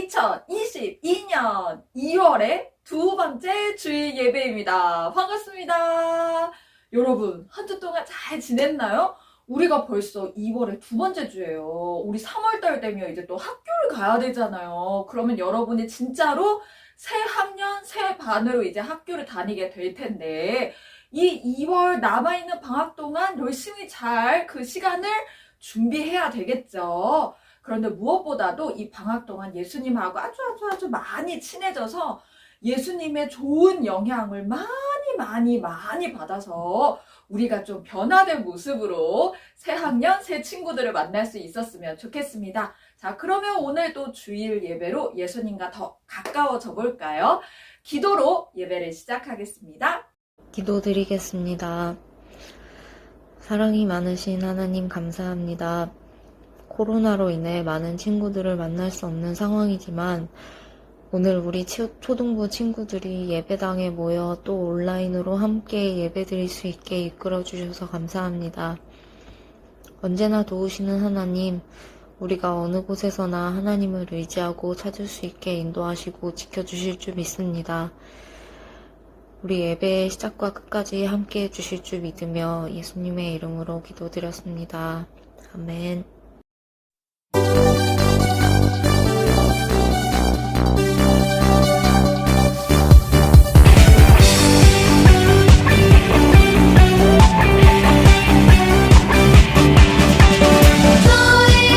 2022년 2월의 두 번째 주일 예배입니다. 반갑습니다. 여러분, 한 주 동안 잘 지냈나요? 우리가 벌써 2월의 두 번째 주예요. 우리 3월달 되면 이제 또 학교를 가야 되잖아요. 그러면 여러분이 진짜로 새 학년, 새 반으로 이제 학교를 다니게 될 텐데, 이 2월 남아있는 방학 동안 열심히 잘 그 시간을 준비해야 되겠죠. 그런데 무엇보다도 이 방학 동안 예수님하고 아주 많이 친해져서 예수님의 좋은 영향을 많이 받아서 우리가 좀 변화된 모습으로 새 학년, 새 친구들을 만날 수 있었으면 좋겠습니다. 자, 그러면 오늘도 주일 예배로 예수님과 더 가까워져 볼까요? 기도로 예배를 시작하겠습니다. 기도드리겠습니다. 사랑이 많으신 하나님 감사합니다. 코로나로 인해 많은 친구들을 만날 수 없는 상황이지만 오늘 우리 초등부 친구들이 예배당에 모여 또 온라인으로 함께 예배드릴 수 있게 이끌어 주셔서 감사합니다. 언제나 도우시는 하나님, 우리가 어느 곳에서나 하나님을 의지하고 찾을 수 있게 인도하시고 지켜주실 줄 믿습니다. 우리 예배의 시작과 끝까지 함께 해주실 줄 믿으며 예수님의 이름으로 기도드렸습니다. 아멘. 처음이에요.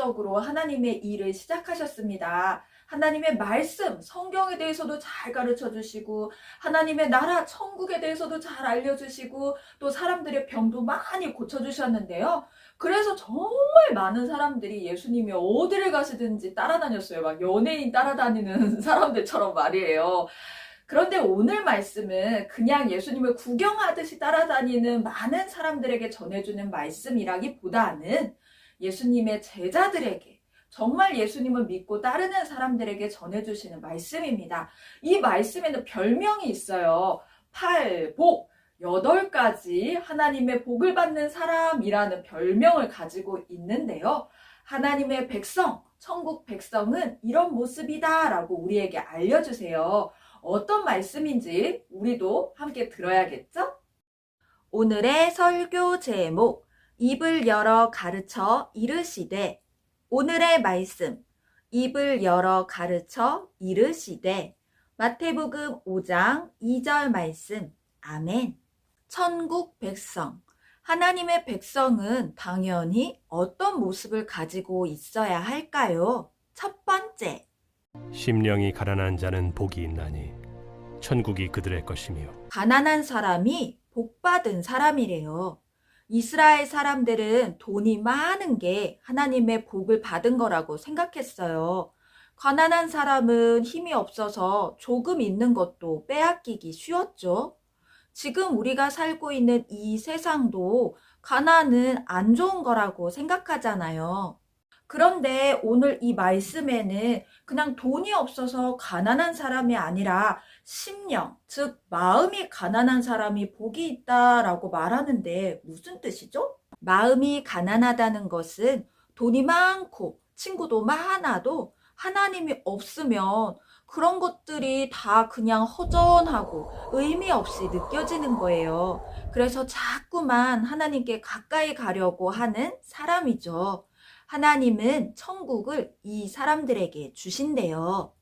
본격적으로 하나님의 일을 시작하셨습니다. 하나님의 말씀, 성경에 대해서도 잘 가르쳐 주시고 하나님의 나라, 천국에 대해서도 잘 알려주시고 또 사람들의 병도 많이 고쳐주셨는데요. 그래서 정말 많은 사람들이 예수님이 어디를 가시든지 따라다녔어요. 막 연예인 따라다니는 사람들처럼 말이에요. 그런데 오늘 말씀은 그냥 예수님을 구경하듯이 따라다니는 많은 사람들에게 전해주는 말씀이라기보다는 예수님의 제자들에게 정말 예수님을 믿고 따르는 사람들에게 전해주시는 말씀입니다. 이 말씀에는 별명이 있어요. 팔복, 8가지 하나님의 복을 받는 사람이라는 별명을 가지고 있는데요. 하나님의 백성, 천국 백성은 이런 모습이다 라고 우리에게 알려주세요. 어떤 말씀인지 우리도 함께 들어야겠죠? 오늘의 설교 제목, 입을 열어 가르쳐 이르시되. 오늘의 말씀, 입을 열어 가르쳐 이르시되. 마태복음 5장 2절 말씀. 아멘. 천국 백성, 하나님의 백성은 당연히 어떤 모습을 가지고 있어야 할까요? 첫 번째, 심령이 가난한 자는 복이 있나니 천국이 그들의 것이며. 가난한 사람이 복받은 사람이래요. 이스라엘 사람들은 돈이 많은 게 하나님의 복을 받은 거라고 생각했어요. 가난한 사람은 힘이 없어서 조금 있는 것도 빼앗기기 쉬웠죠. 지금 우리가 살고 있는 이 세상도 가난은 안 좋은 거라고 생각하잖아요. 그런데 오늘 이 말씀에는 그냥 돈이 없어서 가난한 사람이 아니라 심령, 즉 마음이 가난한 사람이 복이 있다라고 말하는데 무슨 뜻이죠? 마음이 가난하다는 것은 돈이 많고 친구도 많아도 하나님이 없으면 그런 것들이 다 그냥 허전하고 의미 없이 느껴지는 거예요. 그래서 자꾸만 하나님께 가까이 가려고 하는 사람이죠. 하나님은 천국을 이 사람들에게 주신대요.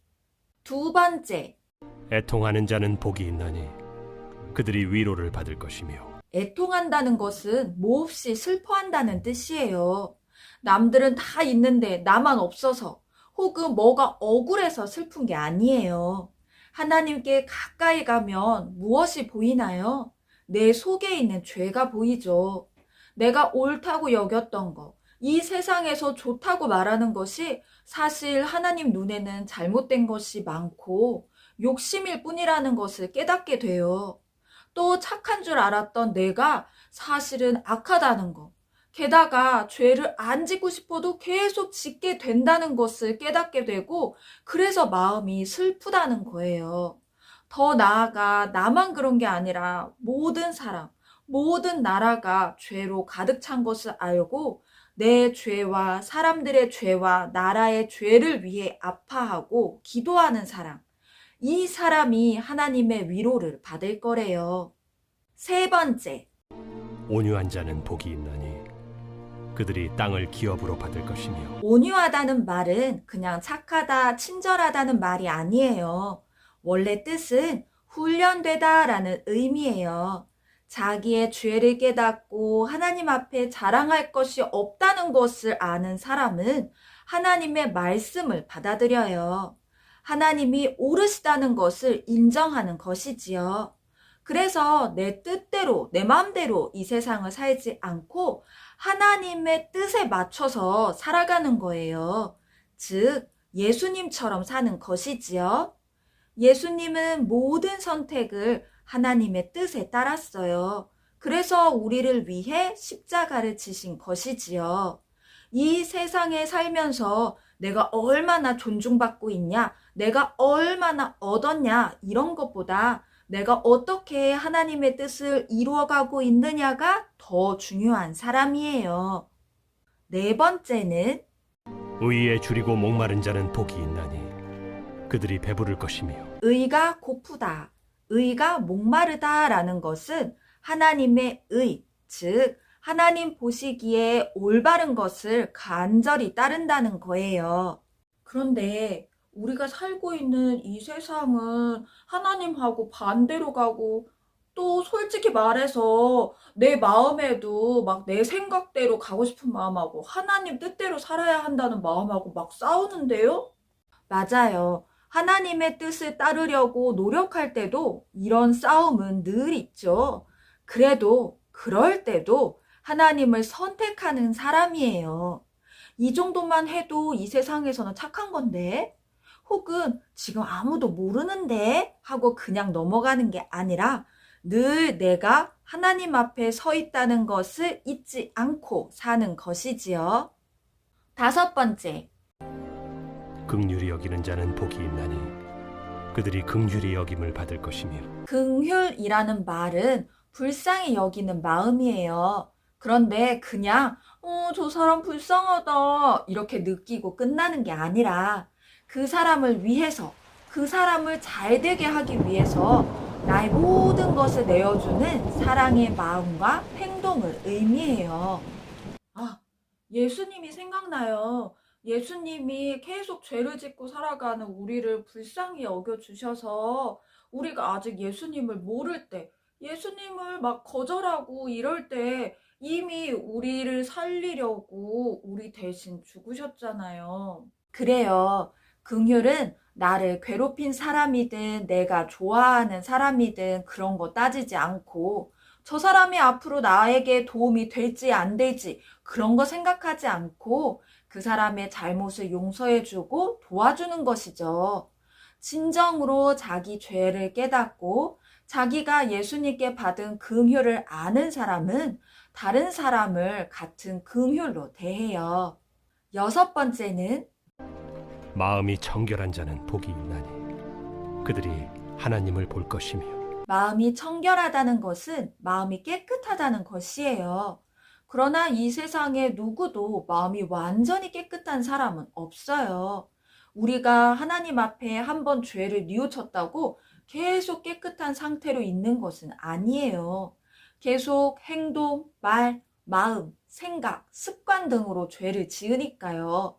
두 번째, 애통하는 자는 복이 있나니 그들이 위로를 받을 것이며. 애통한다는 것은 몹시 슬퍼한다는 뜻이에요. 남들은 다 있는데 나만 없어서 혹은 뭐가 억울해서 슬픈 게 아니에요. 하나님께 가까이 가면 무엇이 보이나요? 내 속에 있는 죄가 보이죠. 내가 옳다고 여겼던 거, 이 세상에서 좋다고 말하는 것이 사실 하나님 눈에는 잘못된 것이 많고 욕심일 뿐이라는 것을 깨닫게 돼요. 또 착한 줄 알았던 내가 사실은 악하다는 것, 게다가 죄를 안 짓고 싶어도 계속 짓게 된다는 것을 깨닫게 되고 그래서 마음이 슬프다는 거예요. 더 나아가 나만 그런 게 아니라 모든 사람, 모든 나라가 죄로 가득 찬 것을 알고 내 죄와 사람들의 죄와 나라의 죄를 위해 아파하고 기도하는 사람, 이 사람이 하나님의 위로를 받을 거래요. 세 번째, 온유한 자는 복이 있나니 그들이 땅을 기업으로 받을 것이며. 온유하다는 말은 그냥 착하다, 친절하다는 말이 아니에요. 원래 뜻은 훈련되다라는 의미예요. 자기의 죄를 깨닫고 하나님 앞에 자랑할 것이 없다는 것을 아는 사람은 하나님의 말씀을 받아들여요. 하나님이 옳으시다는 것을 인정하는 것이지요. 그래서 내 뜻대로, 내 마음대로 이 세상을 살지 않고 하나님의 뜻에 맞춰서 살아가는 거예요. 즉, 예수님처럼 사는 것이지요. 예수님은 모든 선택을 하나님의 뜻에 따랐어요. 그래서 우리를 위해 십자가를 지신 것이지요. 이 세상에 살면서 내가 얼마나 존중받고 있냐, 내가 얼마나 얻었냐, 이런 것보다 내가 어떻게 하나님의 뜻을 이루어가고 있느냐가 더 중요한 사람이에요. 네 번째는 의에 줄이고 목마른 자는 복이 있나니 그들이 배부를 것이며. 의가 고프다, 의가 목마르다라는 것은 하나님의 의, 즉 하나님 보시기에 올바른 것을 간절히 따른다는 거예요. 그런데 우리가 살고 있는 이 세상은 하나님하고 반대로 가고 또 솔직히 말해서 내 마음에도 막 내 생각대로 가고 싶은 마음하고 하나님 뜻대로 살아야 한다는 마음하고 막 싸우는데요? 맞아요. 하나님의 뜻을 따르려고 노력할 때도 이런 싸움은 늘 있죠. 그래도 그럴 때도 하나님을 선택하는 사람이에요. 이 정도만 해도 이 세상에서는 착한 건데, 혹은 지금 아무도 모르는데 하고 그냥 넘어가는 게 아니라 늘 내가 하나님 앞에 서 있다는 것을 잊지 않고 사는 것이지요. 5번째, 긍휼히 여기는 자는 복이 있나니 그들이 긍휼히 여김을 받을 것이며 긍휼이라는 말은 불쌍히 여기는 마음이에요. 그런데 그냥 저 사람 불쌍하다 이렇게 느끼고 끝나는 게 아니라 그 사람을 위해서, 그 사람을 잘 되게 하기 위해서 나의 모든 것을 내어주는 사랑의 마음과 행동을 의미해요. 아, 예수님이 생각나요. 예수님이 계속 죄를 짓고 살아가는 우리를 불쌍히 여겨주셔서 우리가 아직 예수님을 모를 때, 예수님을 막 거절하고 이럴 때 이미 우리를 살리려고 우리 대신 죽으셨잖아요. 그래요. 긍휼은 나를 괴롭힌 사람이든 내가 좋아하는 사람이든 그런 거 따지지 않고 저 사람이 앞으로 나에게 도움이 될지 안 될지 그런 거 생각하지 않고 그 사람의 잘못을 용서해주고 도와주는 것이죠. 진정으로 자기 죄를 깨닫고 자기가 예수님께 받은 긍휼을 아는 사람은 다른 사람을 같은 긍휼로 대해요. 6번째는 마음이 청결한 자는 복이 있나니 그들이 하나님을 볼 것이며 마음이 청결하다는 것은 마음이 깨끗하다는 것이에요. 그러나 이 세상에 누구도 마음이 완전히 깨끗한 사람은 없어요. 우리가 하나님 앞에 한번 죄를 뉘우쳤다고 계속 깨끗한 상태로 있는 것은 아니에요. 계속 행동, 말, 마음, 생각, 습관 등으로 죄를 지으니까요.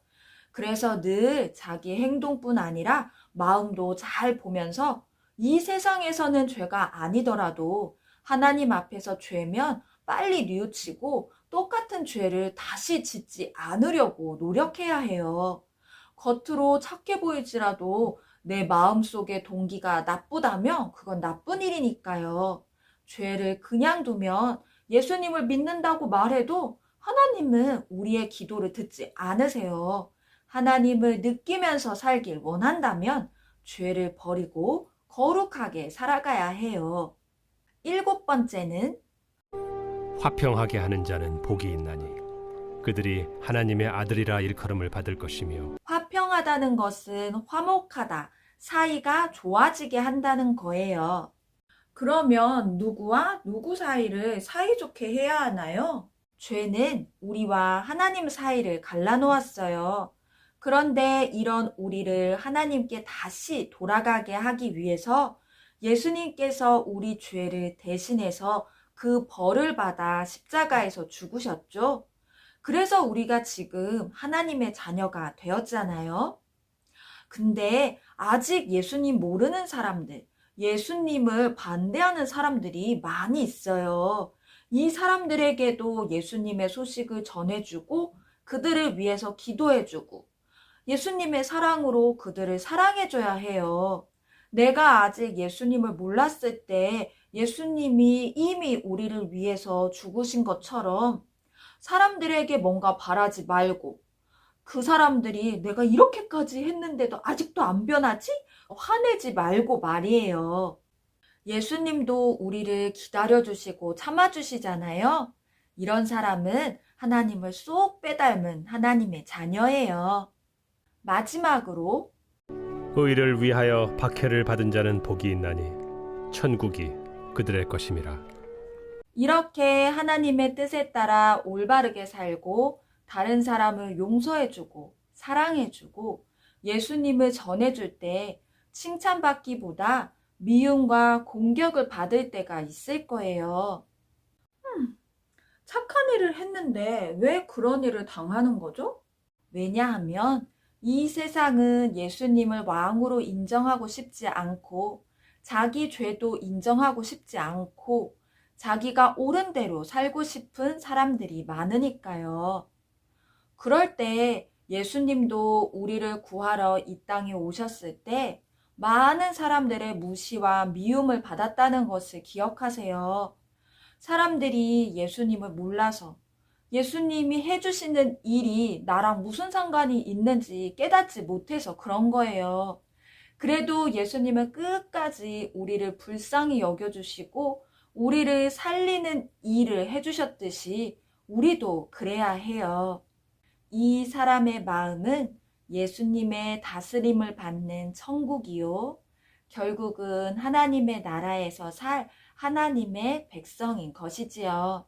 그래서 늘 자기 행동뿐 아니라 마음도 잘 보면서 이 세상에서는 죄가 아니더라도 하나님 앞에서 죄면 빨리 뉘우치고 똑같은 죄를 다시 짓지 않으려고 노력해야 해요. 겉으로 착해 보일지라도 내 마음속의 동기가 나쁘다면 그건 나쁜 일이니까요. 죄를 그냥 두면 예수님을 믿는다고 말해도 하나님은 우리의 기도를 듣지 않으세요. 하나님을 느끼면서 살길 원한다면 죄를 버리고 거룩하게 살아가야 해요. 7번째는 화평하게 하는 자는 복이 있나니 그들이 하나님의 아들이라 일컬음을 받을 것이며 화평하다는 것은 화목하다, 사이가 좋아지게 한다는 거예요. 그러면 누구와 누구 사이를 사이좋게 해야 하나요? 죄는 우리와 하나님 사이를 갈라놓았어요. 그런데 이런 우리를 하나님께 다시 돌아가게 하기 위해서 예수님께서 우리 죄를 대신해서 그 벌을 받아 십자가에서 죽으셨죠. 그래서 우리가 지금 하나님의 자녀가 되었잖아요. 근데 아직 예수님 모르는 사람들, 예수님을 반대하는 사람들이 많이 있어요. 이 사람들에게도 예수님의 소식을 전해주고 그들을 위해서 기도해주고 예수님의 사랑으로 그들을 사랑해줘야 해요. 내가 아직 예수님을 몰랐을 때 예수님이 이미 우리를 위해서 죽으신 것처럼 사람들에게 뭔가 바라지 말고 그 사람들이 내가 이렇게까지 했는데도 아직도 안 변하지? 화내지 말고 말이에요. 예수님도 우리를 기다려주시고 참아주시잖아요. 이런 사람은 하나님을 쏙 빼닮은 하나님의 자녀예요. 마지막으로 의를 위하여 박해를 받은 자는 복이 있나니 천국이 그들의 것임이라. 이렇게 하나님의 뜻에 따라 올바르게 살고 다른 사람을 용서해주고 사랑해주고 예수님을 전해줄 때 칭찬받기보다 미움과 공격을 받을 때가 있을 거예요. 착한 일을 했는데 왜 그런 일을 당하는 거죠? 왜냐하면 이 세상은 예수님을 왕으로 인정하고 싶지 않고 자기 죄도 인정하고 싶지 않고 자기가 옳은 대로 살고 싶은 사람들이 많으니까요. 그럴 때 예수님도 우리를 구하러 이 땅에 오셨을 때 많은 사람들의 무시와 미움을 받았다는 것을 기억하세요. 사람들이 예수님을 몰라서 예수님이 해주시는 일이 나랑 무슨 상관이 있는지 깨닫지 못해서 그런 거예요. 그래도 예수님은 끝까지 우리를 불쌍히 여겨주시고 우리를 살리는 일을 해주셨듯이 우리도 그래야 해요. 이 사람의 마음은 예수님의 다스림을 받는 천국이요. 결국은 하나님의 나라에서 살 하나님의 백성인 것이지요.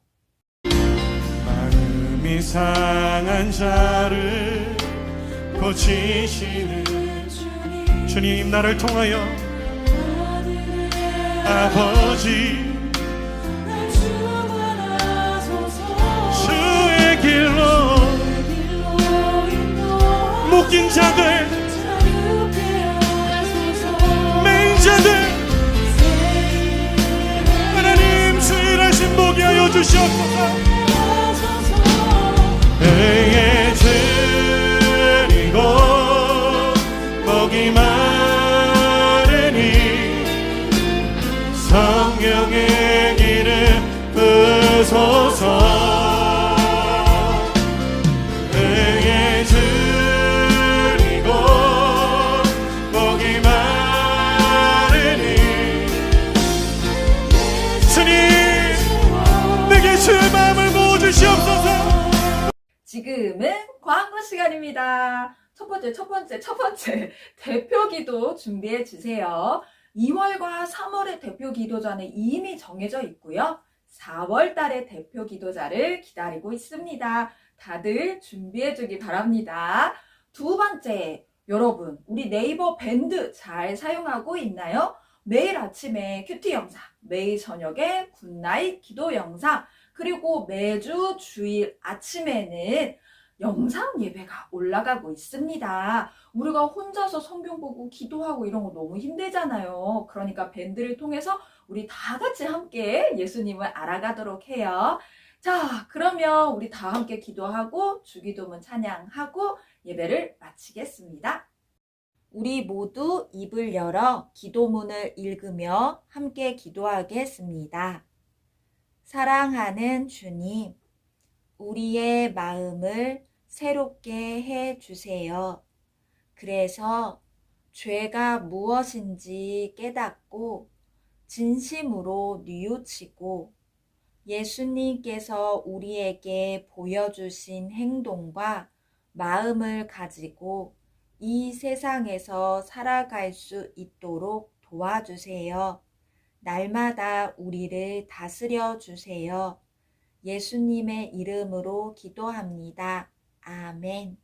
마음이 상한 자를 고치시는 주님, 나를 통하여 아버지 주의 길로 묶인 자들, 매인 자들, 하나님 주일하신 복이 하여 주시옵소서. 의에 드리고 복이 마르니 성령의 길을 부소서. 의에 드리고 복이 마르니 주님, 내게 주의 마음을 부어주시옵소서. 지금은 광고 시간입니다. 첫 번째 대표 기도 준비해 주세요. 2월과 3월의 대표 기도자는 이미 정해져 있고요. 4월 달의 대표 기도자를 기다리고 있습니다. 다들 준비해 주기 바랍니다. 두 번째, 여러분, 우리 네이버 밴드 잘 사용하고 있나요? 매일 아침에 큐티 영상, 매일 저녁에 굿나잇 기도 영상, 그리고 매주 주일 아침에는 영상 예배가 올라가고 있습니다. 우리가 혼자서 성경 보고 기도하고 이런 거 너무 힘들잖아요. 그러니까 밴드를 통해서 우리 다 같이 함께 예수님을 알아가도록 해요. 자, 그러면 우리 다 함께 기도하고 주기도문 찬양하고 예배를 마치겠습니다. 우리 모두 입을 열어 기도문을 읽으며 함께 기도하겠습니다. 사랑하는 주님, 우리의 마음을 새롭게 해 주세요. 그래서 죄가 무엇인지 깨닫고 진심으로 뉘우치고 예수님께서 우리에게 보여주신 행동과 마음을 가지고 이 세상에서 살아갈 수 있도록 도와주세요. 날마다 우리를 다스려 주세요. 예수님의 이름으로 기도합니다. 아멘.